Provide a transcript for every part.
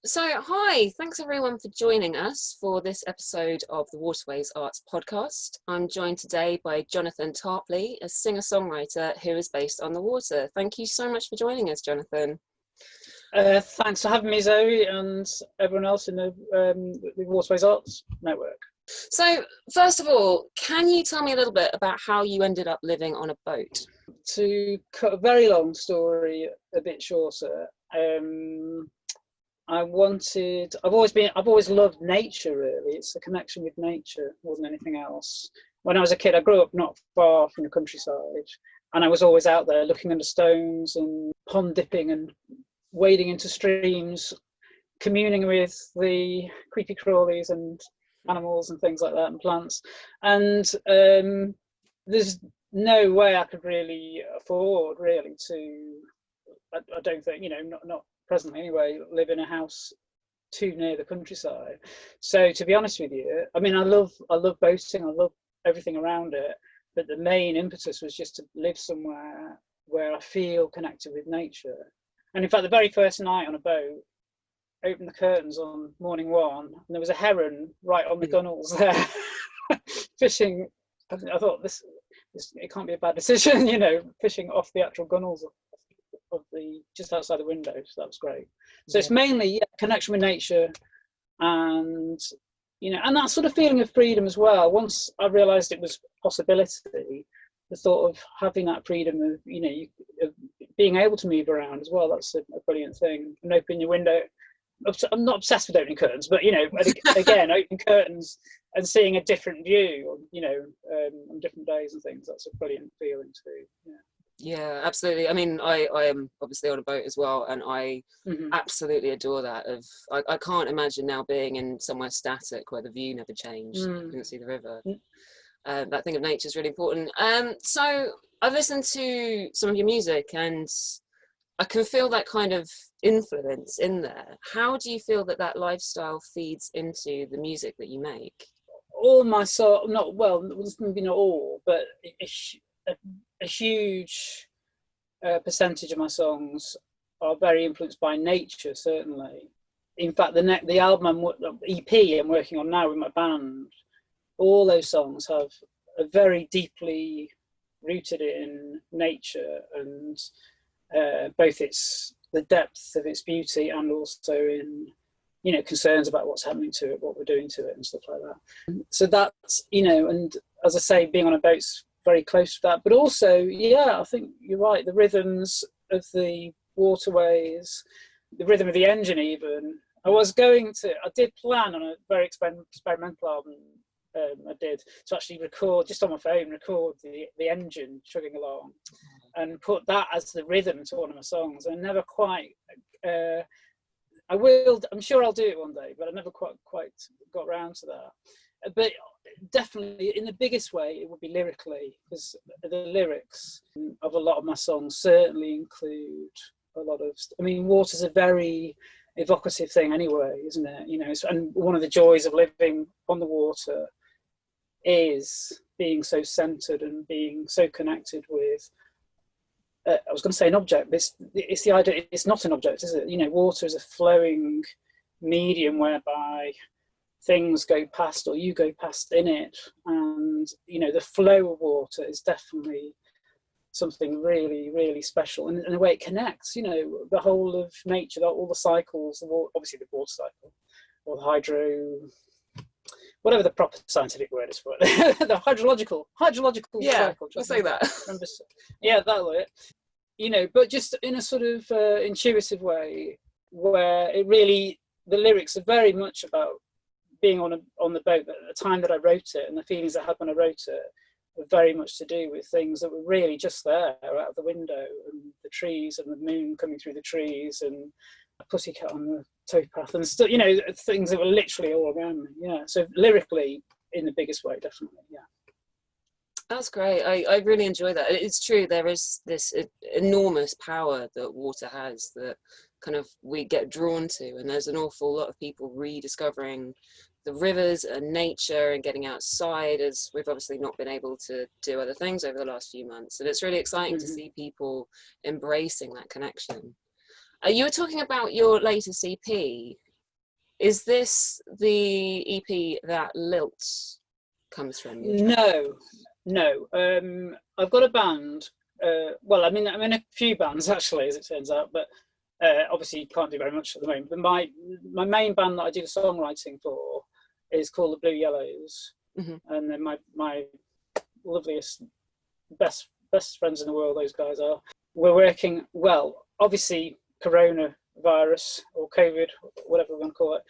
So, hi, thanks everyone for joining us for this episode of the Waterways Arts podcast. I'm joined today by Jonathan Tarplee, a singer-songwriter who is based on the water. Thank you so much for joining us, Jonathan. Thanks for having me, Zoe, and everyone else in the Waterways Arts network. So, first of all, can you tell me a little bit about how you ended up living on a boat? To cut a very long story a bit shorter, I've always loved nature, really. It's a connection with nature more than anything else. When I was a kid, I grew up not far from the countryside, and I was always out there looking under stones and pond dipping and wading into streams, communing with the creepy crawlies and animals and things like that, and plants. And there's no way I could really afford to, I don't think, not presently anyway, live in a house too near the countryside. So to be honest with you, I mean, I love boating, I love everything around it, but the main impetus was just to live somewhere where I feel connected with nature. And in fact, the very first night on a boat, opened the curtains on morning one, and there was a heron right on the gunnels there, fishing. I thought this it can't be a bad decision, fishing off the actual gunnels of the just outside the window. So that was great. So it's mainly connection with nature, and and that sort of feeling of freedom as well. Once I realised it was a possibility, the thought of having that freedom of of being able to move around as well, that's a brilliant thing. And opening your window, I'm not obsessed with opening curtains, but again, opening curtains and seeing a different view, on different days and things, that's a brilliant feeling too. Yeah, absolutely. I mean, I am obviously on a boat as well, and I absolutely adore that. I can't imagine now being in somewhere static where the view never changed. You couldn't see the river. That thing of nature is really important. So I've listened to some of your music, and I can feel that kind of influence in there. How do you feel that lifestyle feeds into the music that you make? All my maybe not all, but a huge percentage of my songs are very influenced by nature, certainly. In fact, the album EP I'm working on now with my band, all those songs are very deeply rooted in nature, and both the depth of its beauty and also in concerns about what's happening to it, what we're doing to it and stuff like that. So that's and as I say, being on a boat's very close to that, but also I think you're right, the rhythms of the waterways, the rhythm of the engine even. I did plan on a very experimental album. I did to actually record just on my phone, the engine chugging along, and put that as the rhythm to one of my songs. I never quite. I'm sure I'll do it one day, but I never quite got around to that. But definitely, in the biggest way, it would be lyrically, because the lyrics of a lot of my songs certainly include a lot of. I mean, water's a very evocative thing anyway, isn't it? And one of the joys of living on the water is being so centered and being so connected with. I was going to say an object. It's the idea. It's not an object, is it? Water is a flowing medium whereby things go past, or you go past in it, and the flow of water is definitely something really, really special, and the way it connects. The whole of nature, all the cycles. Obviously, the water cycle, or the hydro. Whatever the proper scientific word is for it, the hydrological cycle. I'll say that. That'll it. But just in a sort of intuitive way, where the lyrics are very much about being on the boat. At the time that I wrote it, and the feelings I had when I wrote it, were very much to do with things that were really just there, out of the window, and the trees, and the moon coming through the trees, and a pussycat on the towpath, and still, things that were literally all around me. So lyrically, in the biggest way, definitely. That's great. I really enjoy that. It's true, there is this enormous power that water has that kind of we get drawn to, and there's an awful lot of people rediscovering the rivers and nature and getting outside, as we've obviously not been able to do other things over the last few months, and it's really exciting to see people embracing that connection. You were talking about your latest EP. Is this the EP that Lilz comes from? No. I've got a band. Well, I'm in a few bands actually, as it turns out, but obviously can't do very much at the moment. But my main band that I do the songwriting for is called the Blue Yellows, and then my loveliest, best friends in the world, those guys are. We're working, well, obviously coronavirus or COVID, whatever we want to call it,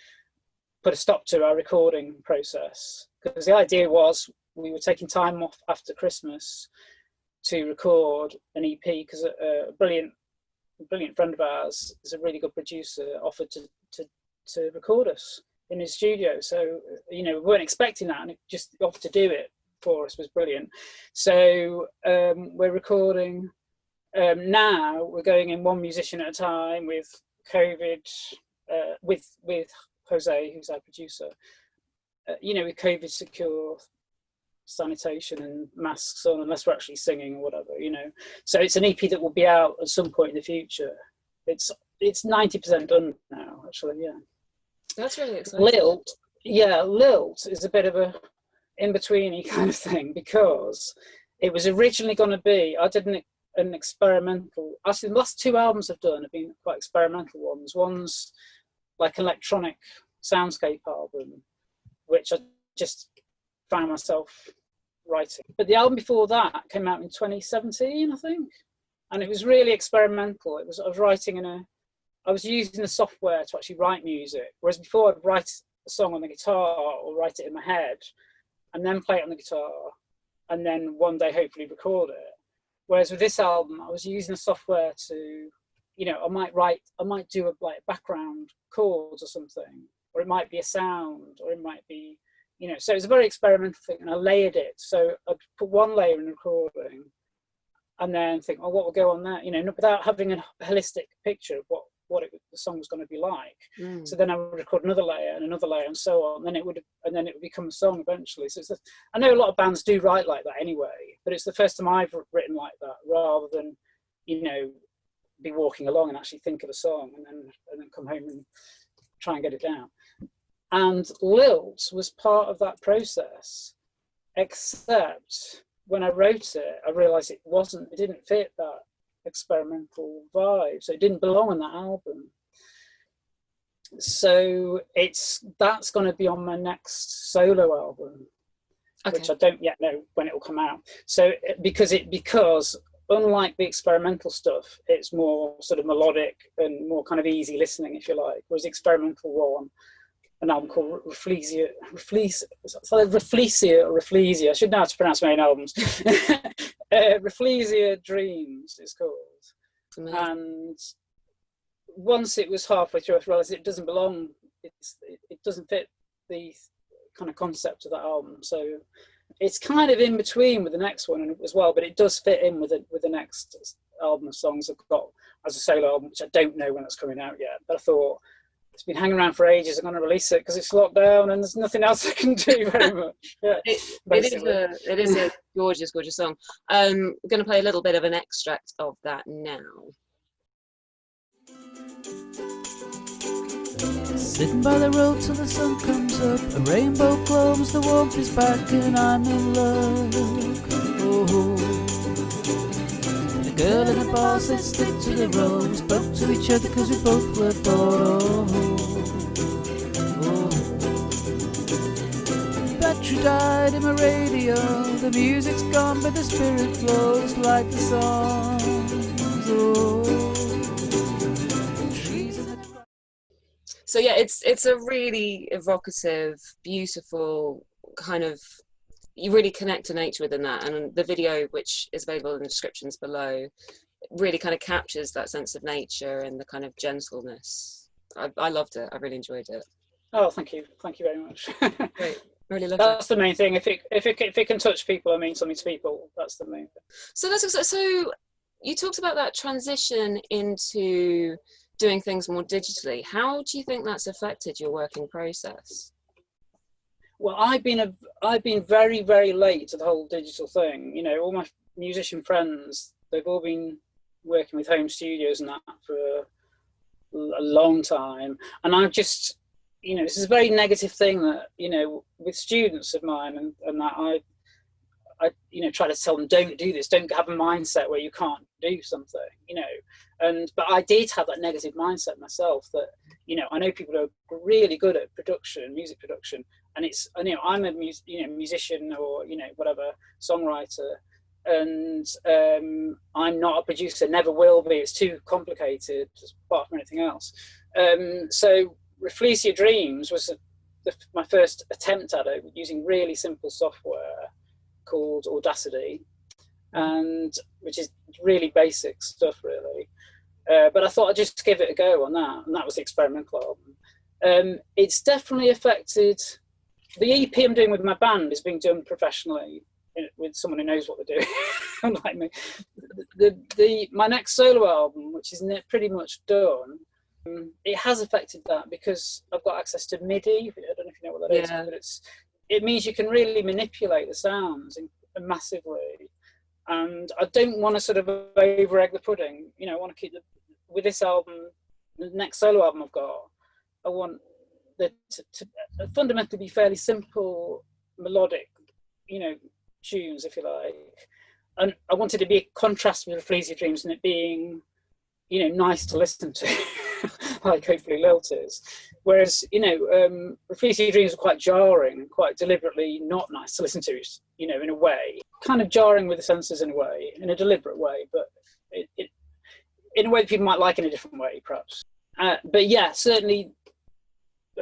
put a stop to our recording process, because the idea was we were taking time off after Christmas to record an EP, because a brilliant friend of ours is a really good producer, offered to record us in his studio. So, we weren't expecting that, and it just offered to do it for us was brilliant. So we're recording now. We're going in one musician at a time with COVID, with Jose, who's our producer, with COVID secure sanitation and masks on, unless we're actually singing or whatever, So it's an EP that will be out at some point in the future. It's 90% done now, actually. Yeah, that's really exciting. Lilz is a bit of a in-betweeny kind of thing, because it was originally going to be, I did an experimental, actually the last 2 albums I've done have been quite experimental ones. One's like an electronic soundscape album, which I just found myself writing. But the album before that came out in 2017, I think, and it was really experimental. I was using the software to actually write music, whereas before I'd write a song on the guitar or write it in my head and then play it on the guitar and then one day hopefully record it. Whereas with this album, I was using the software to, I might do a background chords or something, or it might be a sound, or it might be, so it was a very experimental thing, and I layered it. So I'd put one layer in recording and then think, what will go on there, without having a holistic picture of what the song was going to be like. So then I would record another layer and so on. And then it would become a song eventually. So I know a lot of bands do write like that anyway, but it's the first time I've written like that, rather than, be walking along and actually think of a song and then come home and try and get it down. And Lilz was part of that process, except when I wrote it, I realized it didn't fit that experimental vibe, so it didn't belong on that album. So that's going to be on my next solo album, which I don't yet know when it will come out. So because unlike the experimental stuff, it's more sort of melodic and more kind of easy listening, if you like, whereas the experimental one, an album called Rafflesia, I should know how to pronounce my own albums. Rafflesia Dreams is called. And once it was halfway through, I realised it doesn't belong, it doesn't fit the kind of concept of that album. So it's kind of in between with the next one as well, but it does fit in with the next album of songs I've got as a solo album, which I don't know when it's coming out yet. But I thought, it's been hanging around for ages, I'm going to release it because it's locked down and there's nothing else I can do very much. Yeah, it is a gorgeous song. I'm going to play a little bit of an extract of that now. Sitting by the road till the sun comes up, a rainbow glows, the warmth is back and I'm in love. Oh. The girl and the boss, let's stick to the road. We spoke to each other cause we both were bored. Oh. The battery died in my radio, the music's gone but the spirit flows like the songs. Oh. So yeah, it's a really evocative, beautiful kind of, you really connect to nature within that, and the video, which is available in the descriptions below, really kind of captures that sense of nature and the kind of gentleness. I loved it. I really enjoyed it. Oh, thank you very much. Great. Really loved that's the main thing. If it can touch people and mean something to people, that's the main thing. So you talked about that transition into doing things more digitally. How do you think that's affected your working process? Well, I've been very, very late to the whole digital thing. All my musician friends, they've all been working with home studios and that for a long time. And I've just, you know, this is a very negative thing that, you know, with students of mine, and that I, you know, try to tell them, don't do this, don't have a mindset where you can't do something, you know. But I did have that negative mindset myself, that, you know, I know people are really good at production, music production, and it's, you know, I'm a musician, or, you know, whatever, songwriter, and I'm not a producer, never will be. It's too complicated, apart from anything else. So Fleece Your Dreams was my first attempt at it, using really simple software called Audacity, and which is really basic stuff, really. But I thought I'd just give it a go on that, and that was the experimental album. It's definitely affected. The EP I'm doing with my band is being done professionally, with someone who knows what they're doing, unlike me. My next solo album, which is pretty much done, it has affected that, because I've got access to MIDI. I don't know if you know what that is, but it means you can really manipulate the sounds massively. And I don't want to sort of over egg the pudding. You know, I want to keep with this album, the next solo album I've got, I want to fundamentally be fairly simple, melodic, you know, tunes, if you like. And I wanted to be a contrast with Fleece Your Dreams, and it being, you know, nice to listen to, like hopefully Lilz is. Whereas, you know, Fleece Your Dreams are quite jarring, quite deliberately not nice to listen to, you know, in a way. Kind of jarring with the senses in a way, in a deliberate way, but in a way that people might like in a different way, perhaps. But yeah, certainly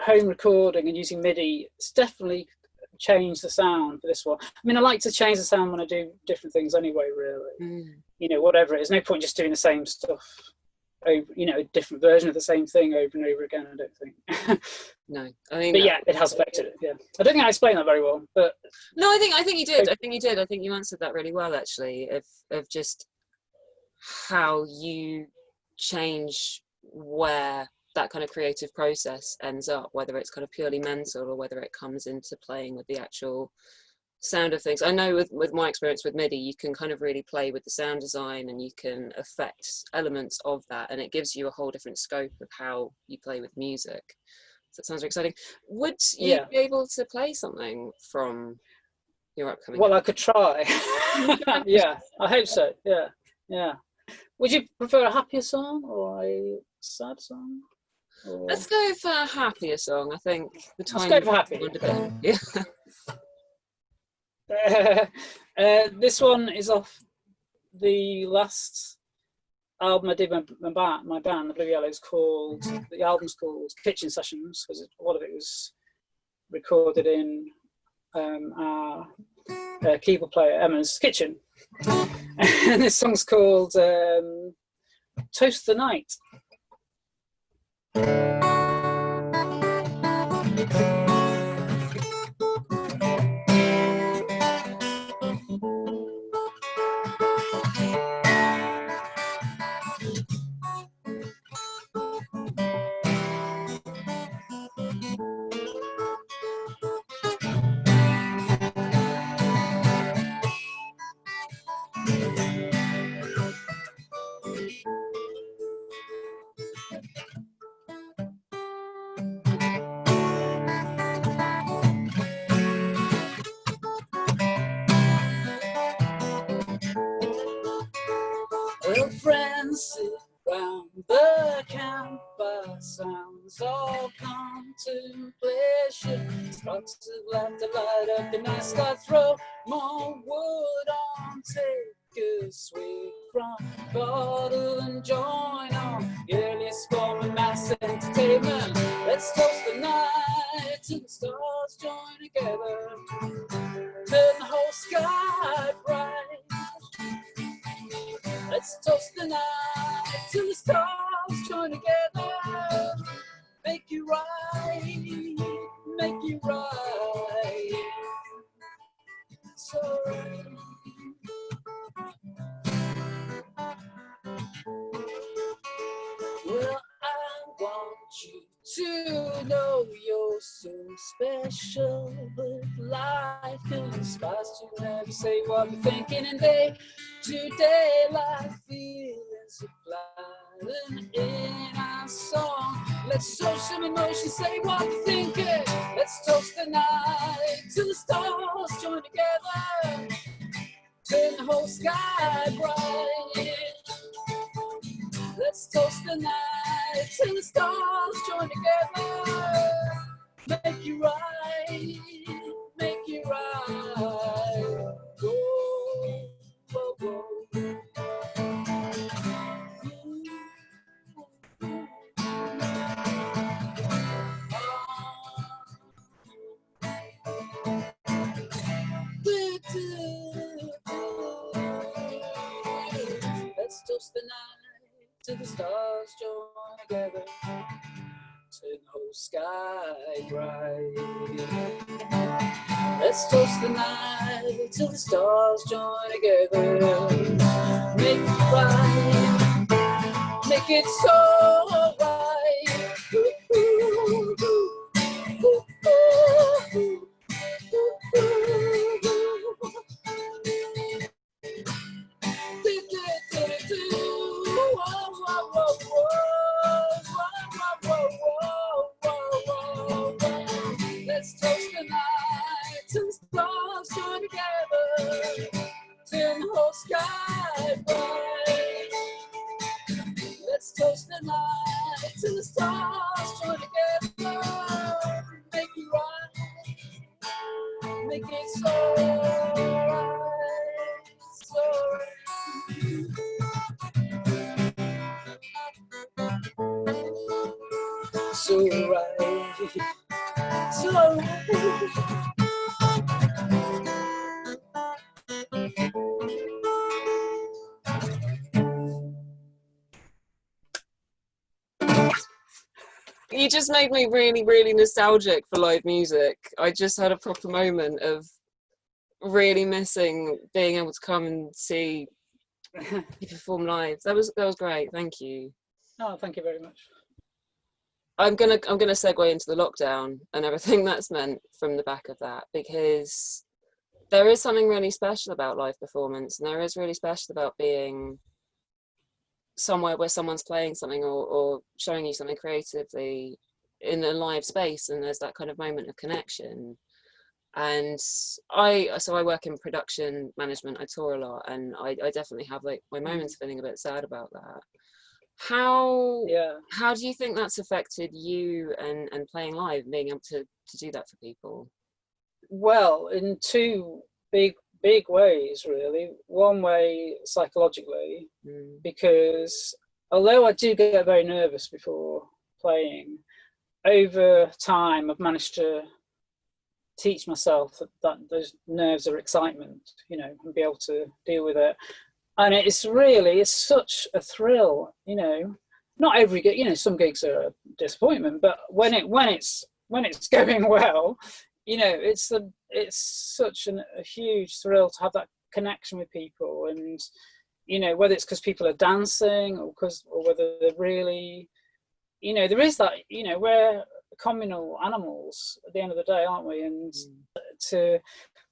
home recording and using MIDI, it's definitely changed the sound for this one. I mean, I like to change the sound when I do different things anyway, really. You know, whatever it is, no point just doing the same stuff over, you know, a different version of the same thing over and over again, I don't think. No, I mean, but yeah, it has affected it. Yeah, I don't think I explained that very well, but no, I think you did. I think you did. I think you answered that really well, actually, of just how you change where that kind of creative process ends up, whether it's kind of purely mental or whether it comes into playing with the actual sound of things. I know with my experience with MIDI, you can kind of really play with the sound design, and you can affect elements of that, and it gives you a whole different scope of how you play with music. So that sounds very exciting. Would you be able to play something from your upcoming? Well, I could try. Yeah, I hope so. Yeah. Would you prefer a happier song or a sad song? Or... Let's go for a happier song. I think the time. Let's go for happy. Yeah. This one is off the last album I did with my band, the Blue Yellows, called, the album's called Kitchen Sessions, because a lot of it was recorded in our keyboard player Emma's kitchen. And this song's called Toast the Night. Well, friends sit round the campfire, sounds of contemplation, sparks of laughter light up the night sky, throw more wood on, take a swig from bottle and join on the earliest form of mass entertainment. Let's toast the night till the stars join together, turn the whole sky bright. Let's toast the night till the stars join together. Make you right, make you right. So well, I want you to know you're so special, but life conspires to never say what we're thinking, and day to day life feelings are flying in our song. Let's show some emotion, say what we're thinking. Let's toast the night till the stars join together. Turn the whole sky bright. Let's toast the night till the stars join together. Make you right, make you right. Whoa, whoa, whoa. Let's toast the night till the stars join together. Turn the whole sky bright. Let's toast the night till the stars join together. Make it right, make it so right. Ooh, ooh, ooh, ooh, ooh, let's toast the night till the stars join together. Turn the whole sky bright. Let's toast the night till the stars join together. Make it right, make it so right, so right. So right, so right. You just made me really, really nostalgic for live music. I just had a proper moment of really missing being able to come and see you perform live. That was great. Thank you. Oh, thank you very much. I'm gonna segue into the lockdown and everything that's meant from the back of that, because there is something really special about live performance, and there is really special about being somewhere where someone's playing something or showing you something creatively in a live space, and there's that kind of moment of connection. And I work in production management. I tour a lot, and I definitely have like my moments feeling a bit sad about that. How do you think that's affected you and playing live and being able to do that for people? Well, in two big ways, really. One way, psychologically, because although I do get very nervous before playing, over time I've managed to teach myself that those nerves are excitement, you know, and be able to deal with it. And it's such a thrill, you know. Not every gig, you know, some gigs are a disappointment, but when it's going well, you know, it's such a huge thrill to have that connection with people. And you know, whether it's because people are dancing or whether they're really, you know, there is that, you know, we're communal animals at the end of the day, aren't we? And to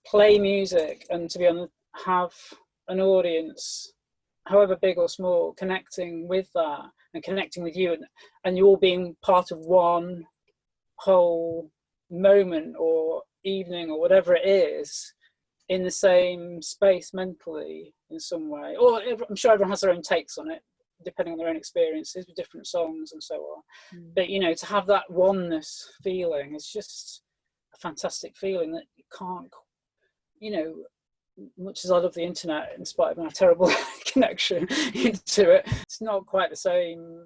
play music and to be able to have an audience, however big or small, connecting with that and connecting with you, and you all being part of one whole moment or evening or whatever it is, in the same space mentally in some way. Or I'm sure everyone has their own takes on it, depending on their own experiences with different songs and so on. But you know, to have that oneness feeling is just a fantastic feeling that you can't, you know, much as I love the internet, in spite of my terrible connection into it, it's not quite the same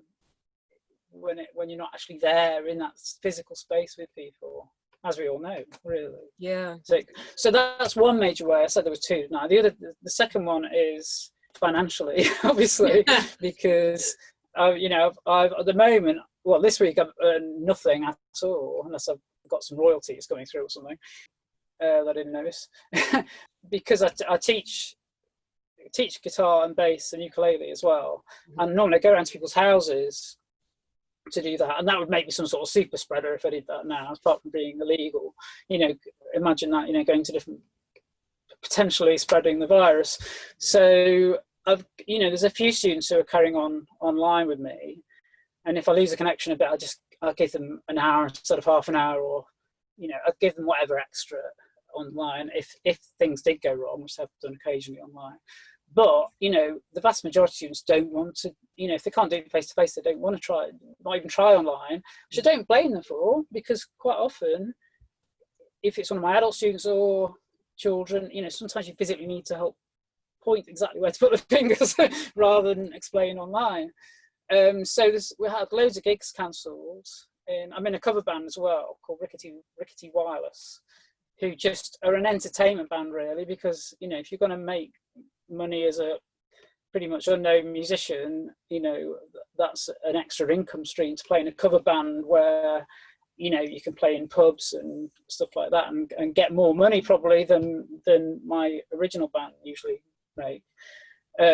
when you're not actually there in that physical space with people, as we all know, really. Yeah. So that's one major way. I said there were two. Now the second one is financially, obviously, because you know, I've at the moment, well, this week I've earned nothing at all, unless I've got some royalties coming through or something that I didn't notice. Because I teach guitar and bass and ukulele as well, and normally I go around to people's houses to do that, and that would make me some sort of super spreader if I did that now, apart from being illegal. You know, imagine that, you know, going to different, potentially spreading the virus. So you know, there's a few students who are carrying on online with me, And if I lose a connection a bit, I'll give them an hour instead of half an hour, or, you know, I'll give them whatever extra online if things did go wrong, which I've done occasionally online. But, you know, the vast majority of students don't want to, you know, if they can't do it face to face, they don't want to try, not even try online, which I don't blame them for, because quite often, if it's one of my adult students or children, you know, sometimes you physically need to help point exactly where to put the fingers rather than explain online. So we had loads of gigs cancelled. I'm in a cover band as well called Rickety Wireless, who just are an entertainment band really, because, you know, if you're going to make money as a pretty much unknown musician, you know, that's an extra income stream to play in a cover band where, you know, you can play in pubs and stuff like that and get more money probably than my original band usually make.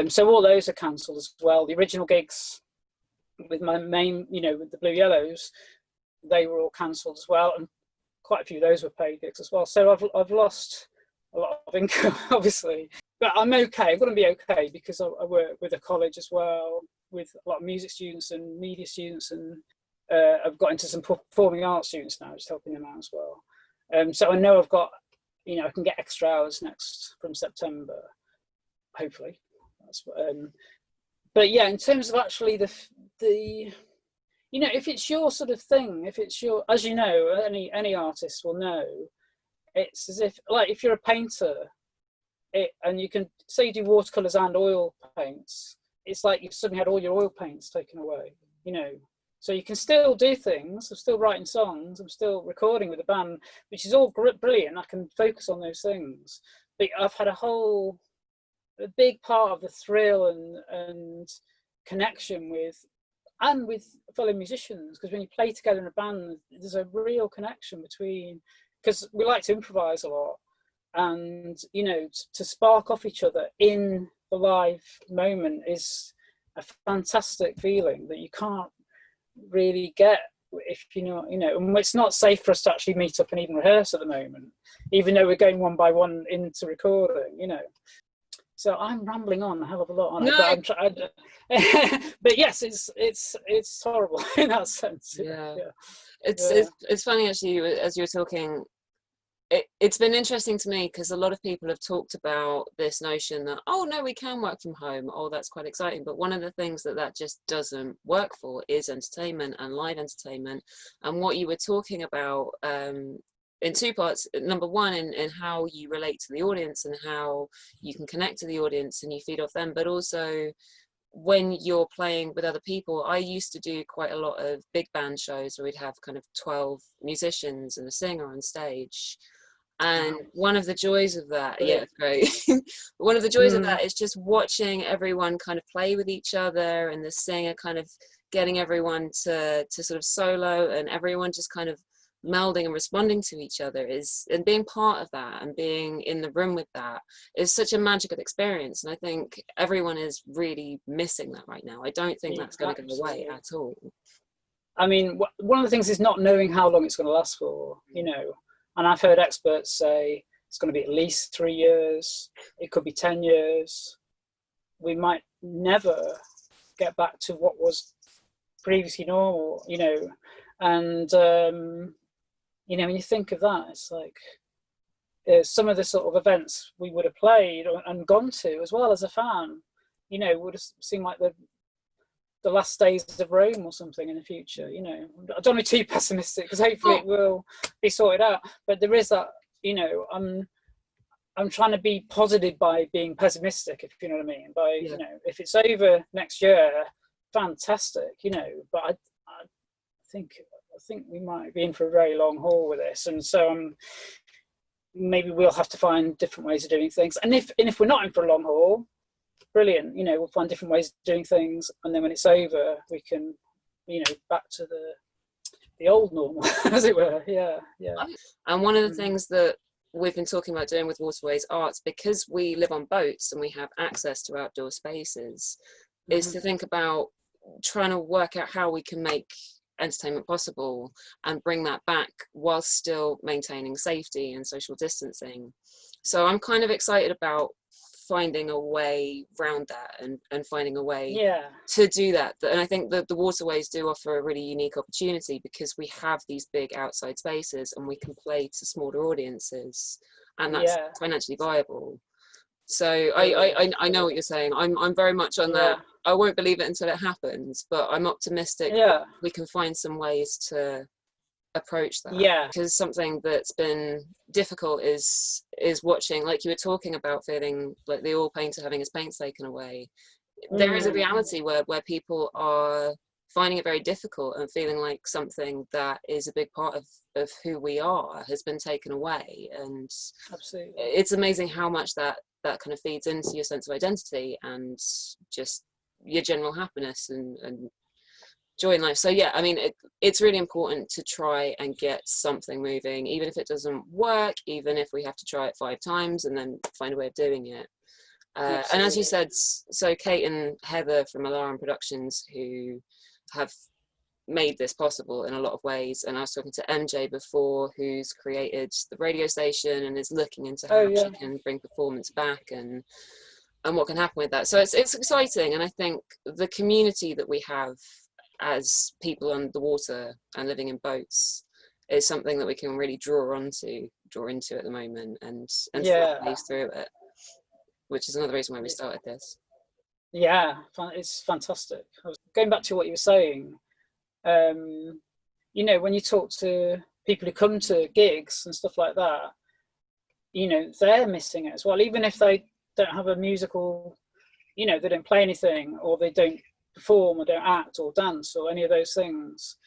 So all those are cancelled as well. The original gigs with my main, you know, with the Blue Yellows, they were all cancelled as well, and quite a few of those were paid gigs as well. So I've lost a lot of income, obviously, but I'm okay. I'm going to be okay because I work with a college as well, with a lot of music students and media students, and I've got into some performing arts students now, just helping them out as well. So I know I've got, you know, I can get extra hours from September, hopefully. But yeah, in terms of actually the you know, if it's your sort of thing, if it's your, as you know, any artist will know, it's as if, like, if you're a painter, and you can say you do watercolors and oil paints, it's like you've suddenly had all your oil paints taken away, you know. So you can still do things. I'm still writing songs. I'm still recording with a band, which is all brilliant. I can focus on those things. But I've had a big part of the thrill and connection with fellow musicians, because when you play together in a band, there's a real connection between, because we like to improvise a lot, and, you know, to spark off each other in the live moment is a fantastic feeling that you can't really get if you know, and it's not safe for us to actually meet up and even rehearse at the moment, even though we're going one by one into recording, you know. So I'm rambling on a hell of a lot on it, but I'm trying. But yes, it's horrible in that sense. Yeah. It's funny actually, as you were talking. It's been interesting to me because a lot of people have talked about this notion that, oh no, we can work from home. Oh, that's quite exciting. But one of the things that just doesn't work for is entertainment and live entertainment. And what you were talking about in two parts. Number one, in how you relate to the audience and how you can connect to the audience and you feed off them, but also when you're playing with other people. I used to do quite a lot of big band shows where we'd have kind of 12 musicians and a singer on stage. And one of the joys of that, yeah, great. One of the joys of that is just watching everyone kind of play with each other, and the singer kind of getting everyone to sort of solo, and everyone just kind of melding and responding to each other and being part of that and being in the room with that is such a magical experience. And I think everyone is really missing that right now. I don't think that's going to go away at all. I mean, one of the things is not knowing how long it's going to last for, you know. And I've heard experts say it's going to be at least 3 years. It could be 10 years. We might never get back to what was previously normal, you know. And, you know, when you think of that, it's like some of the sort of events we would have played and gone to as well as a fan, you know, would have seemed like the last days of Rome or something in the future, you know. I don't want to be too pessimistic because hopefully it will be sorted out. But there is that, you know, I'm trying to be positive by being pessimistic, if you know what I mean. By, you know, if it's over next year, fantastic, you know. But I think we might be in for a very long haul with this, and so maybe we'll have to find different ways of doing things. And if we're not in for a long haul, brilliant, you know, we'll find different ways of doing things, and then when it's over, we can, you know, back to the old normal, as it were. Yeah. And one of the things that we've been talking about doing with Waterways Arts, because we live on boats and we have access to outdoor spaces, is to think about trying to work out how we can make entertainment possible and bring that back whilst still maintaining safety and social distancing. So I'm kind of excited about finding a way round that and finding a way Yeah. to do that. And I think that the Waterways do offer a really unique opportunity because we have these big outside spaces and we can play to smaller audiences, and that's financially viable. So I know what you're saying. I'm very much on that. I won't believe it until it happens, but I'm optimistic that we can find some ways to approach that. Because something that's been difficult is watching, like you were talking about, feeling like the oil painter having his paints taken away. There is a reality where people are finding it very difficult and feeling like something that is a big part of who we are has been taken away. And absolutely, it's amazing how much that kind of feeds into your sense of identity and just your general happiness and joy in life. So yeah, I mean, it's really important to try and get something moving, even if it doesn't work, even if we have to try it 5 times and then find a way of doing it. And as you said, so Kate and Heather from Alarum Productions, who have made this possible in a lot of ways, and I was talking to MJ before, who's created the radio station and is looking into how she can bring performance back and what can happen with that. So it's exciting, and I think the community that we have as people on the water and living in boats is something that we can really draw into at the moment and place through it, which is another reason why we started this. Yeah, it's fantastic. I was going back to what you were saying. You know, when you talk to people who come to gigs and stuff like that, you know, they're missing it as well. Even if they don't have a musical, you know, they don't play anything, or they don't perform or don't act or dance or any of those things.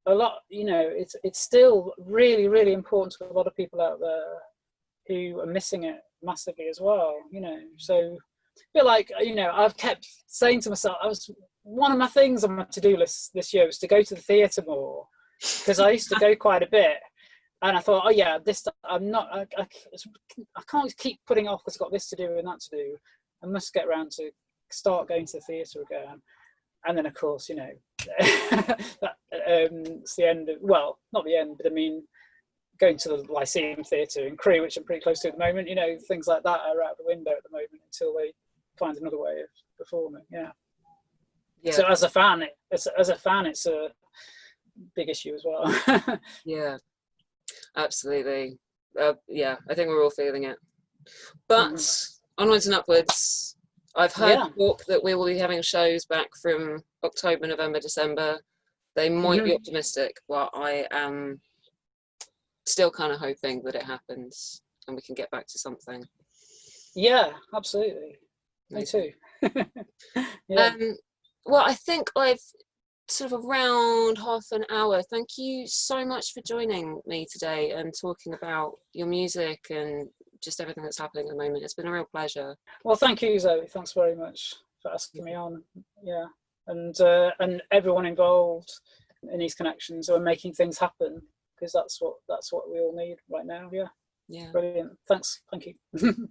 A lot, you know, it's still really, really important to a lot of people out there who are missing it massively as well, you know. So I feel like, you know, I've kept saying to myself, one of my things on my to-do list this year was to go to the theatre more, because I used to go quite a bit, and I thought, oh yeah, I can't keep putting off because I've got this to do and that to do. I must get around to start going to the theatre again. And then of course, you know, it's the end of, well, not the end, but I mean, going to the Lyceum Theatre in Crewe, which I'm pretty close to at the moment, you know, things like that are out the window at the moment until they find another way of performing. Yeah. So as a fan, it's a big issue as well. Yeah, absolutely. Yeah, I think we're all feeling it. But onwards and upwards. I've heard talk that we will be having shows back from October, November, December. They might be optimistic, but I am still kind of hoping that it happens and we can get back to something. Yeah, absolutely. Me too. Well, I think I've sort of around half an hour. Thank you so much for joining me today and talking about your music and just everything that's happening at the moment. It's been a real pleasure. Well, thank you, Zoe. Thanks very much for asking me on. Yeah, and everyone involved in these connections are making things happen, because that's what we all need right now. Yeah. Brilliant. Thanks. Thank you.